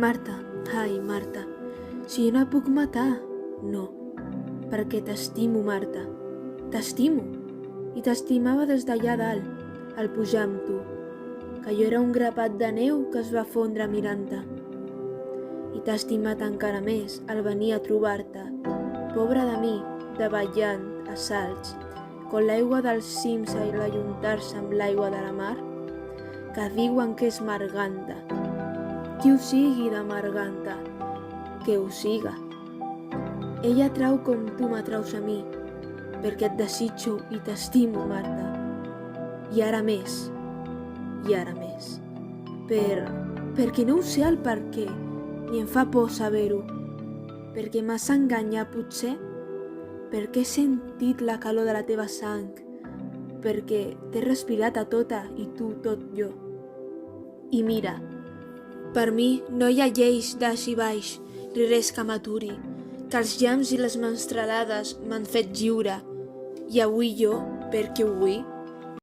Marta, ai, Marta, si jo no et puc matar, no, perquè t'estimo, Marta, t'estimo, i t'estimava des d'allà dalt, al pujar amb tu, que jo era un grapat de neu que es va fondre mirant-te. I t'ha estimat encara més al venir a trobar-te, pobre de mi, davallant a salts, quan l'aigua dels cims i l'ajuntar-se amb l'aigua de la mar, que diuen que és Marganta. Qui ho sigui de Marganta, que ho siga. Ella trau com tu m'atraus a mi, perquè et desitjo i t'estimo, Marta. I ara més, perquè no ho sé el per què, ni em fa por saber-ho, perquè m'has enganyat potser, perquè he sentit la calor de la teva sang, perquè t'he respirat a tota i tu tot jo. I mira, per mi no hi ha lleis d'aix i baix, ni res que m'aturi, que els llamps i les menstralades m'han fet lliure, i avui jo, perquè ho vull,